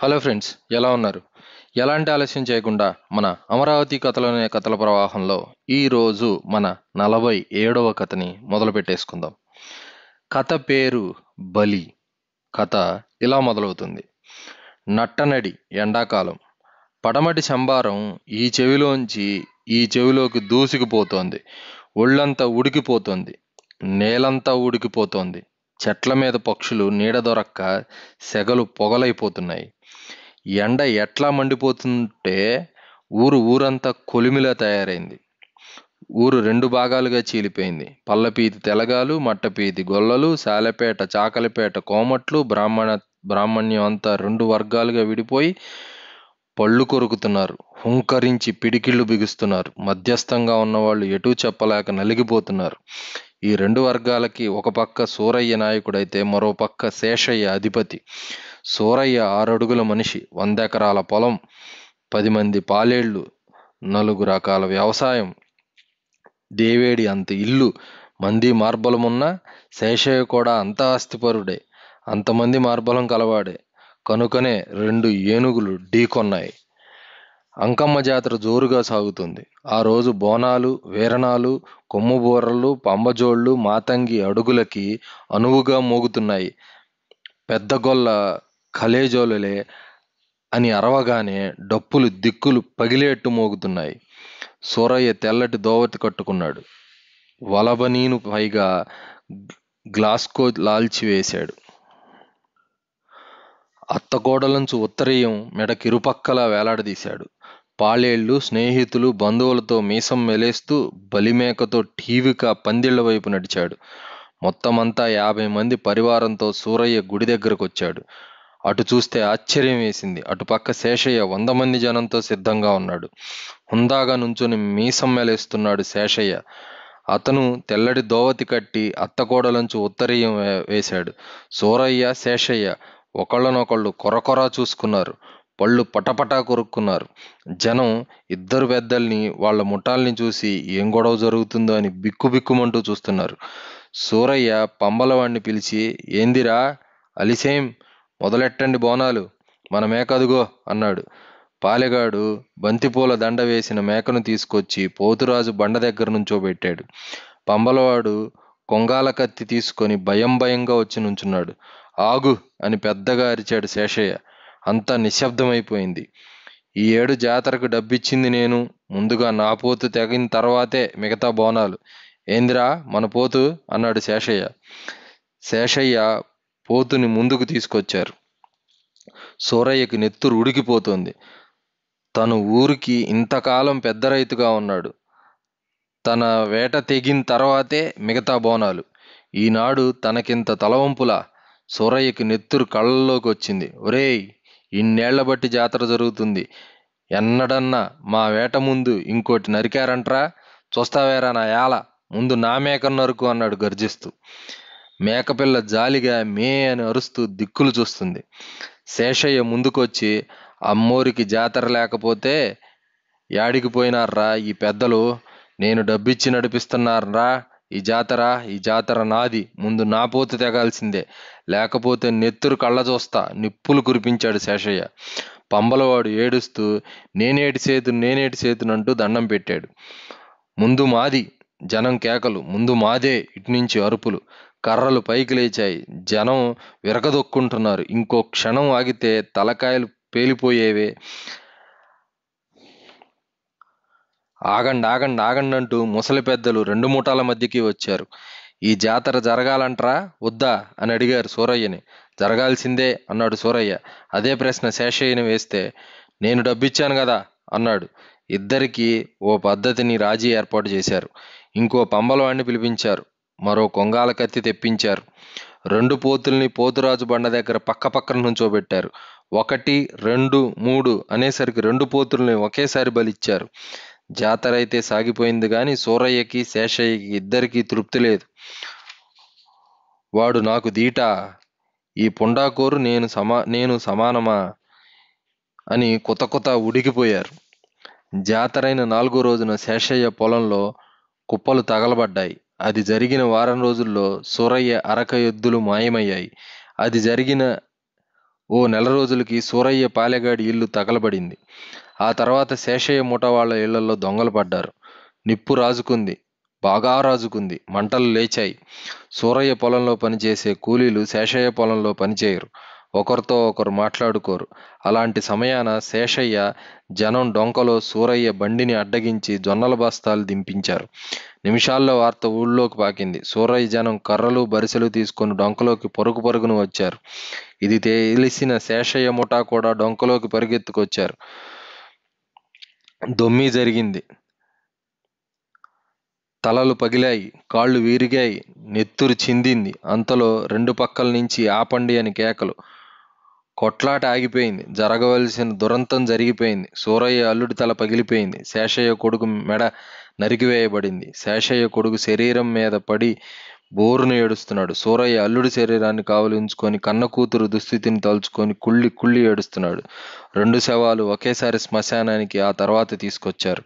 Hello friends, ఎలా ఉన్నారు? ఎలాంటి ఆలస్యం చేయకుండా మన అమరావతి కథలనే కథల ప్రవాహంలో ఈరోజు మన 47వ కథని మొదలు పెట్టేసుకుందాం. కథ పేరు బలి. కథ ఇలా మొదలవుతుంది. నట్టనడి ఎండాకాలం. పడమటి సంబారం ఈ చెవిలోంచి ఈ చెవిలోకి దూసుకుపోతోంది. ఒళ్ళంతా ఉడికిపోతోంది. నేలంతా ఉడికిపోతోంది. చెట్ల మీద పక్షులు నీడ దొరక్క సెగలు పొగలైపోతున్నాయి. ఎండ ఎట్లా మండిపోతుంటే ఊరంతా కొలిమిలా తయారైంది. ఊరు రెండు భాగాలుగా చీలిపోయింది. పల్లపీతి తెలగాలు, మట్టపీతి గొల్లలు, శాలపేట చాకలిపేట కోమట్లు, బ్రాహ్మణ్యం అంతా రెండు వర్గాలుగా విడిపోయి పళ్ళు కొరుకుతున్నారు. హుంకరించి పిడికిళ్ళు బిగుస్తున్నారు. మధ్యస్థంగా ఉన్నవాళ్ళు ఎటూ చెప్పలేక నలిగిపోతున్నారు. ఈ రెండు వర్గాలకి ఒక పక్క సూరయ్య నాయకుడైతే మరో పక్క శేషయ్య అధిపతి. సూరయ్య 6 అడుగుల మనిషి, 100 ఎకరాల పొలం, 10 మంది పాలేళ్ళు, 4 రకాల వ్యవసాయం, దేవేడి అంత ఇల్లు, మంది మార్బలమున్న శేషయ్య కూడా అంత ఆస్తిపరుడే, అంతమంది మార్బలం కలవాడే. కనుకనే 2 ఏనుగులు ఢీకొన్నాయి. అంకమ్మ జాతర జోరుగా సాగుతుంది. ఆ రోజు బోనాలు, వీరణాలు, కొమ్ముబూరలు, పంబజోళ్ళు, మాతంగి అడుగులకి అనువుగా మోగుతున్నాయి. పెద్ద గొల్ల ఖలేజోలలే అని అరవగానే డప్పులు దిక్కులు పగిలేట్టు మోగుతున్నాయి. సూరయ్య తెల్లటి దోవతి కట్టుకున్నాడు. వలబనీను పైగా గ్లాస్కో లాల్చి వేశాడు. అత్తకోడలంచు ఉత్తరీయం మెడకిరుపక్కలా వేలాడదీశాడు. పాలేళ్ళు, స్నేహితులు, బంధువులతో మీసం మెలేస్తూ బలిమేకతో ఠీవిగా పందిళ్ల వైపు నడిచాడు. మొత్తమంతా 50 మంది పరివారంతో సూరయ్య గుడి దగ్గరకొచ్చాడు. అటు చూస్తే ఆశ్చర్యం వేసింది. అటుపక్క శేషయ్య 100 మంది జనంతో సిద్ధంగా ఉన్నాడు. హుందాగా నుంచుని మీసం మెలేస్తున్నాడు శేషయ్య. అతను తెల్లటి దోవతి కట్టి అత్తకోడలంచు ఉత్తరీయం వేశాడు. సూరయ్య, శేషయ్య ఒకళ్ళనొకళ్ళు కొరకొరా చూసుకున్నారు. పళ్ళు పటపటా కొరుక్కున్నారు. జనం ఇద్దరు పెద్దల్ని, వాళ్ళ ముఠాల్ని చూసి ఏం గొడవ జరుగుతుందో అని బిక్కుబిక్కుమంటూ చూస్తున్నారు. సూరయ్య పంబలవాణ్ణి పిలిచి, ఏందిరా అలిసేం, మొదలెట్టండి బోనాలు, మన మేక అదుగో అన్నాడు. పాలెగాడు బంతిపూల దండ వేసిన మేకను తీసుకొచ్చి పోతురాజు బండ దగ్గర నుంచోబెట్టాడు. పంబలవాడు కొంగాల కత్తి తీసుకొని భయం భయంగా వచ్చి నుంచున్నాడు. ఆగు అని పెద్దగా అరిచాడు శేషయ్య. అంతా నిశ్శబ్దమైపోయింది. ఈ ఏడు జాతరకు డబ్బిచ్చింది నేను. ముందుగా నా పోతు తెగిన తర్వాతే మిగతా బోనాలు. ఏందిరా మన పోతు అన్నాడు శేషయ్య. శేషయ్య పోతుని ముందుకు తీసుకొచ్చారు. సూరయ్యకి నెత్తురు ఉడికిపోతోంది. తను ఊరికి ఇంతకాలం పెద్ద రైతుగా ఉన్నాడు. తన వేట తెగిన తర్వాతే మిగతా బోనాలు. ఈనాడు తనకింత తలవంపులా? సూరయ్యకి నెత్తురు కళ్ళల్లోకి వచ్చింది. ఒరేయ్, ఇన్నేళ్ల బట్టి జాతర జరుగుతుంది. ఎన్నడన్నా మా వేట ముందు ఇంకోటి నరికారంట్రా? చూస్తావేరా నా యాల, ముందు నా మేకను నరుకు అన్నాడు గర్జిస్తూ. మేకపిల్ల జాలిగా మే అని అరుస్తూ దిక్కులు చూస్తుంది. శేషయ్య ముందుకొచ్చి, అమ్మోరికి జాతర లేకపోతే యాడికి పోయినారా ఈ పెద్దలు? నేను డబ్బిచ్చి నడిపిస్తున్నారా ఈ జాతర నాది. ముందు నా పోతు తెగాల్సిందే, లేకపోతే నెత్తురు కళ్ళ చూస్తా నిప్పులు కురిపించాడు శేషయ్య. పంబలవాడు ఏడుస్తూ, నేనేటి చేతునంటూ దండం పెట్టాడు. ముందు మాది. జనం కేకలు. ముందు మాదే. ఇటునుంచి అరుపులు. కర్రలు పైకి లేచాయి. జనం విరగదొక్కుంటున్నారు. ఇంకో క్షణం ఆగితే తలకాయలు పేలిపోయేవే. ఆగండి ఆగండి ఆగండి అంటూ ముసలి పెద్దలు 2 ముఠాల మధ్యకి వచ్చారు. ఈ జాతర జరగాలంట్రా వద్దా అని అడిగారు సూరయ్యని. జరగాల్సిందే అన్నాడు సూరయ్య. అదే ప్రశ్న శేషయ్యని వేస్తే, నేను డబ్బిచ్చాను కదా అన్నాడు. ఇద్దరికీ ఓ పద్ధతిని రాజీ ఏర్పాటు చేశారు. ఇంకో పంబలవాణ్ణి పిలిపించారు. మరో కొంగాల కత్తి తెప్పించారు. 2 పోతుల్ని పోతురాజు బండ దగ్గర పక్క పక్కన నుంచోబెట్టారు. 1, 2, 3 అనేసరికి 2 పోతుల్ని ఒకేసారి బలిచ్చారు. జాతర అయితే సాగిపోయింది గాని సూరయ్యకి, శేషయ్యకి ఇద్దరికీ తృప్తి లేదు. వాడు నాకు దీటా, ఈ పుండాకోరు నేను సమానమా అని కొత్త ఉడికిపోయారు. జాతరైన 4వ రోజున శేషయ్య పొలంలో కుప్పలు తగలబడ్డాయి. అది జరిగిన వారం రోజుల్లో సూరయ్య అరక ఎద్దులు మాయమయ్యాయి. అది జరిగిన ఓ నెల రోజులకి సూరయ్య పాలెగాడి ఇల్లు తగలబడింది. ఆ తర్వాత శేషయ్య ముఠా వాళ్ళ ఇళ్లలో దొంగలు పడ్డారు. నిప్పు రాజుకుంది, బాగా రాజుకుంది. మంటలు లేచాయి. సూరయ్య పొలంలో పనిచేసే కూలీలు శేషయ్య పొలంలో పనిచేయరు. ఒకరితో ఒకరు మాట్లాడుకోరు. అలాంటి సమయాన శేషయ్య జనం డొంకలో సూరయ్య బండిని అడ్డగించి జొన్నల బస్తాలు దింపించారు. నిమిషాల్లో వార్త ఊళ్ళోకి పాకింది. సూరయ్య జనం కర్రలు బరిసెలు తీసుకొని డొంకలోకి పరుగు పరుగున వచ్చారు. ఇది తెలిసిన శేషయ్య ముఠా కూడా డొంకలోకి పరిగెత్తుకొచ్చారు. దొమ్మి జరిగింది. తలలు పగిలాయి, కాళ్ళు విరిగాయి, నెత్తురు చిందింది. అంతలో రెండు పక్కల నుంచి ఆపండి అని కేకలు. కొట్లాట ఆగిపోయింది. జరగవలసిన దురంతం జరిగిపోయింది. సూరయ్య అల్లుడి తల పగిలిపోయింది. శేషయ్య కొడుకు మెడ నరికివేయబడింది. శేషయ్య కొడుకు శరీరం మీద పడి బోరున ఏడుస్తున్నాడు. సూరయ్య అల్లుడి శరీరాన్ని కావలించుకొని కన్న కూతురు దుస్థితిని తలుచుకొని కుళ్ళి కుళ్ళి ఏడుస్తున్నాడు. రెండు శవాలు ఒకేసారి శ్మశానానికి ఆ తర్వాత తీసుకొచ్చారు.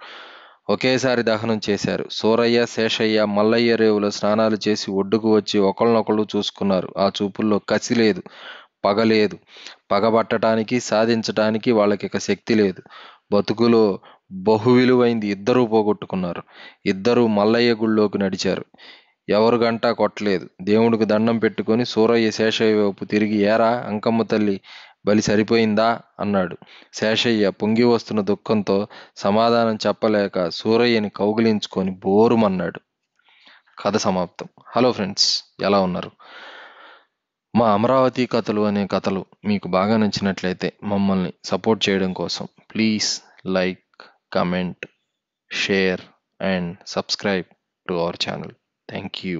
ఒకేసారి దహనం చేశారు. సూరయ్య, శేషయ్య మల్లయ్య రేవులో స్నానాలు చేసి ఒడ్డుకు వచ్చి ఒకళ్ళనొకళ్ళు చూసుకున్నారు. ఆ చూపుల్లో కసి లేదు, పగ లేదు. పగబట్టడానికి, సాధించటానికి వాళ్ళకిక శక్తి లేదు. బతుకులో బహువిలువైంది ఇద్దరూ పోగొట్టుకున్నారు. ఇద్దరూ మల్లయ్య గుళ్ళోకి నడిచారు. ఎవరు గంటా కొట్టలేదు. దేవుడికి దండం పెట్టుకొని సూరయ్య శేషయ్య వైపు తిరిగి, ఏరా అంకమ్మ తల్లి బలి సరిపోయిందా అన్నాడు. శేషయ్య పొంగి వస్తున్న దుఃఖంతో సమాధానం చెప్పలేక సూరయ్యని కౌగిలించుకొని బోరుమన్నాడు. కథ సమాప్తం. హలో ఫ్రెండ్స్, ఎలా ఉన్నారు? మా అమరావతి కథలు అనే కథలు మీకు బాగా నచ్చినట్లయితే మమ్మల్ని సపోర్ట్ చేయడం కోసం please like, comment, share and subscribe to our channel. Thank you.